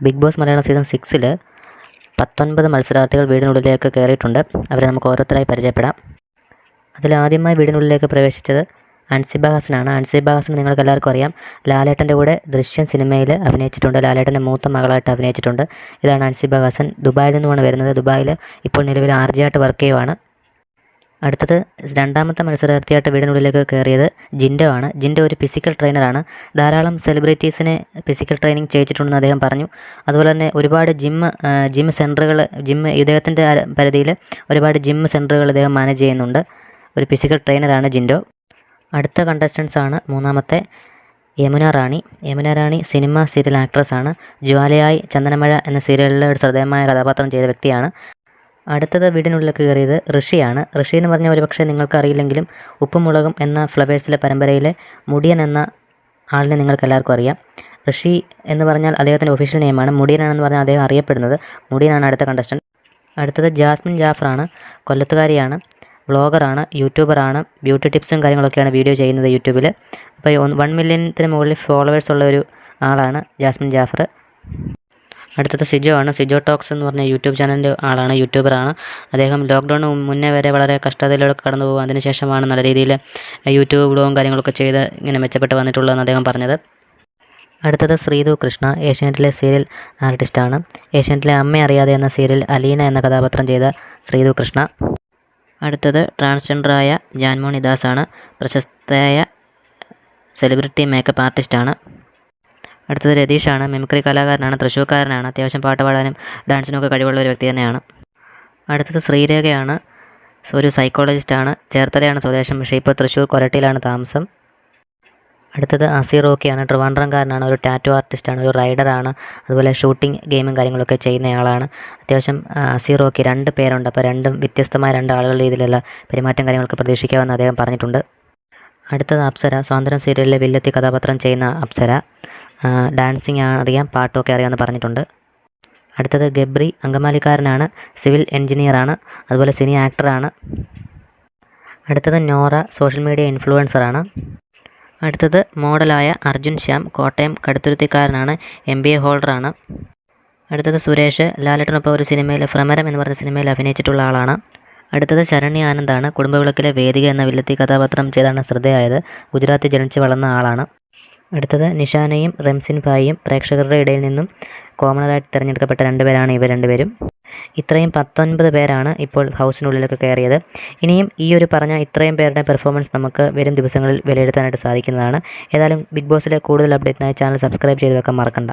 Big Boss Malayalam season 6-ൽ 19 മത്സരാർത്ഥികൾ വീടിനുള്ളിലേക്ക് കയറിയിട്ടുണ്ട്. അവരെ നമുക്ക് ഓരോരുത്തരായി പരിചയപ്പെടാം. അതിലാദ്യമായി വീടിനുള്ളിലേക്ക് പ്രവേശിച്ചത് അൻസിബ ഹസനാണ്. അൻസിബ ഹസൻ നിങ്ങൾക്കെല്ലാവർക്കും അറിയാം, ലാലേട്ടൻ്റെ കൂടെ ദൃശ്യം സിനിമയിൽ അഭിനയിച്ചിട്ടുണ്ട്. ലാലേട്ടൻ്റെ മൂത്ത മകളായിട്ട് അഭിനയിച്ചിട്ടുണ്ട്. ഇതാണ് അൻസിബ ഹസൻ. ദുബായിൽ നിന്നുമാണ് വരുന്നത്. ദുബായിൽ ഇപ്പോൾ നിലവിൽ RJ ആയിട്ട് വർക്ക് ചെയ്യുവാണ്. അടുത്തത് രണ്ടാമത്തെ മത്സരാർത്ഥിയായിട്ട് വീടിനുള്ളിലേക്ക് കയറിയത് ജിൻഡോ ആണ്. ജിൻഡോ ഒരു ഫിസിക്കൽ ട്രെയിനറാണ്. ധാരാളം സെലിബ്രിറ്റീസിനെ ഫിസിക്കൽ ട്രെയിനിങ് ചെയ്യിച്ചിട്ടുണ്ടെന്ന് അദ്ദേഹം പറഞ്ഞു. അതുപോലെ തന്നെ ഒരുപാട് ജിം സെൻറ്ററുകൾ ഇദ്ദേഹത്തിൻ്റെ പരിധിയിൽ ഒരുപാട് ജിം സെൻറ്ററുകൾ ഇദ്ദേഹം മാനേജ് ചെയ്യുന്നുണ്ട്. ഒരു ഫിസിക്കൽ ട്രെയിനറാണ് ജിൻഡോ. അടുത്ത കണ്ടസ്റ്റൻസ് ആണ് മൂന്നാമത്തെ യമുന റാണി. യമുന റാണി സിനിമ സീരിയൽ ആക്ട്രസ്സാണ്. ജ്വാലയായി, ചന്ദനമഴ എന്ന സീരിയലിൽ ഒരു ശ്രദ്ധേയമായ കഥാപാത്രം ചെയ്ത വ്യക്തിയാണ്. അടുത്തത് വീടിനുള്ളിലേക്ക് കയറിയത് ഋഷിയാണ്. ഋഷി എന്ന് പറഞ്ഞാൽ ഒരുപക്ഷെ നിങ്ങൾക്കറിയില്ലെങ്കിലും ഉപ്പും മുളകും എന്ന ഫ്ലവേഴ്സിലെ പരമ്പരയിലെ മുടിയൻ എന്ന ആളിനെ നിങ്ങൾക്ക് എല്ലാവർക്കും അറിയാം. ഋഷി എന്ന് പറഞ്ഞാൽ അദ്ദേഹത്തിൻ്റെ ഒഫീഷ്യൽ നെയിമാണ്. മുടിയനാണെന്ന് പറഞ്ഞാൽ അദ്ദേഹം അറിയപ്പെടുന്നത്. മുടിയനാണ് അടുത്ത കണ്ടസ്റ്റൻറ്റ്. അടുത്തത് ജാസ്മിൻ ജാഫറാണ്. കൊല്ലത്തുകാരിയാണ്, വ്ളോഗറാണ്, യൂട്യൂബറാണ്. ബ്യൂട്ടി ടിപ്സും കാര്യങ്ങളൊക്കെയാണ് വീഡിയോ ചെയ്യുന്നത് യൂട്യൂബിൽ. അപ്പോൾ 1 മില്യത്തിന് മുകളിൽ ഫോളോവേഴ്സ് ഉള്ള ഒരു ആളാണ് ജാസ്മിൻ ജാഫർ. അടുത്തത് സിജോ ആണ്. സിജോ ടോക്സ് എന്ന് പറഞ്ഞ യൂട്യൂബ് ചാനലിൻ്റെ ആളാണ്, യൂട്യൂബറാണ്. അദ്ദേഹം ലോക്ക്ഡൗണിന് മുന്നേ വരെ വളരെ കഷ്ടതയിലൂടെ കടന്നു പോകും. അതിനുശേഷമാണ് നല്ല രീതിയിൽ യൂട്യൂബ് വ്ളോഗും കാര്യങ്ങളൊക്കെ ചെയ്ത് ഇങ്ങനെ മെച്ചപ്പെട്ട് വന്നിട്ടുള്ളതെന്ന് അദ്ദേഹം പറഞ്ഞത്. അടുത്തത് ശ്രീതു കൃഷ്ണ. ഏഷ്യാനെറ്റിലെ സീരിയൽ ആർട്ടിസ്റ്റാണ്. ഏഷ്യാനെറ്റിലെ അമ്മ അറിയാതെ എന്ന സീരിയൽ അലീന എന്ന കഥാപാത്രം ചെയ്ത ശ്രീതു കൃഷ്ണ. അടുത്തത് ട്രാൻസ്ജെൻഡറായ ജാൻമോണി ദാസാണ്. പ്രശസ്തയായ സെലിബ്രിറ്റി മേക്കപ്പ് ആർട്ടിസ്റ്റാണ്. അടുത്തത് രതീഷാണ്. മിമിക്രി കലാകാരനാണ്, തൃശ്ശൂർക്കാരനാണ്. അത്യാവശ്യം പാട്ട് പാടാനും ഡാൻസിനൊക്കെ കഴിവുള്ള ഒരു വ്യക്തി തന്നെയാണ്. അടുത്തത് ശ്രീരേഖയാണ്. ഒരു സൈക്കോളജിസ്റ്റാണ്. ചേർത്തലയാണ് സ്വദേശം, പക്ഷേ ഇപ്പോൾ തൃശ്ശൂർ കൊരട്ടിയിലാണ് താമസം. അടുത്തത് അസീർ റോക്കിയാണ്. ട്രിവാൻഡ്രംകാരനാണ്. ഒരു ടാറ്റു ആർട്ടിസ്റ്റാണ്, ഒരു റൈഡറാണ്. അതുപോലെ ഷൂട്ടിംഗ് ഗെയിമും കാര്യങ്ങളൊക്കെ ചെയ്യുന്നയാളാണ്. അത്യാവശ്യം അസീർ റോക്കി 2 പേരുണ്ട്. അപ്പോൾ രണ്ടും വ്യത്യസ്തമായ 2 ആളുകളുടെ രീതിയിലുള്ള പെരുമാറ്റം കാര്യങ്ങളൊക്കെ പ്രതീക്ഷിക്കാമെന്ന് അദ്ദേഹം പറഞ്ഞിട്ടുണ്ട്. അടുത്തത് അപ്സര. സ്വാതന്ത്ര്യം സീരിയലിലെ വില്ലത്തി കഥാപാത്രം ചെയ്യുന്ന അപ്സര. ഡാൻസിങ് അറിയാം, പാട്ടൊക്കെ അറിയാമെന്ന് പറഞ്ഞിട്ടുണ്ട്. അടുത്തത് ഗബ്രി. അങ്കമാലിക്കാരനാണ്, സിവിൽ എൻജിനീയറാണ്, അതുപോലെ സിനി ആക്ടറാണ്. അടുത്തത് നോറ. Social media ഇൻഫ്ലുവൻസറാണ്. അടുത്തത് മോഡലായ അർജുൻ ശ്യാം. കോട്ടയം കടുത്തുരുത്തിക്കാരനാണ്, MBA ഹോൾഡറാണ്. അടുത്തത് സുരേഷ്. ലാലേട്ടനൊപ്പം ഒരു സിനിമയിൽ ഭ്രമരം എന്ന് പറഞ്ഞ സിനിമയിൽ അഭിനയിച്ചിട്ടുള്ള ആളാണ്. അടുത്തത് ശരണ്യ ആനന്ദാണ്. കുടുംബവിളക്കിലെ വേദിക എന്ന വില്ലത്തി കഥാപാത്രം ചെയ്താണ് ശ്രദ്ധേയായത്. ഗുജറാത്തിൽ ജനിച്ച് വളർന്ന ആളാണ്. അടുത്തത് നിഷാനയും റംസിൻ ഭായിയും. പ്രേക്ഷകരുടെ ഇടയിൽ നിന്നും കോമണറായിട്ട് തിരഞ്ഞെടുക്കപ്പെട്ട 2 പേരാണ് ഇവർ 2 പേരും. ഇത്രയും 19 പേരാണ് ഇപ്പോൾ ഹൗസിനുള്ളിലൊക്കെ കയറിയത്. ഇനിയും ഈ ഒരു പറഞ്ഞ ഇത്രയും പേരുടെ പെർഫോമൻസ് നമുക്ക് വരും ദിവസങ്ങളിൽ വിലയിരുത്താനായിട്ട് സാധിക്കുന്നതാണ്. ഏതായാലും ബിഗ് ബോസിലെ കൂടുതൽ അപ്ഡേറ്റിനായി ചാനൽ സബ്സ്ക്രൈബ് ചെയ്ത് വെക്കാൻ മറക്കണ്ട.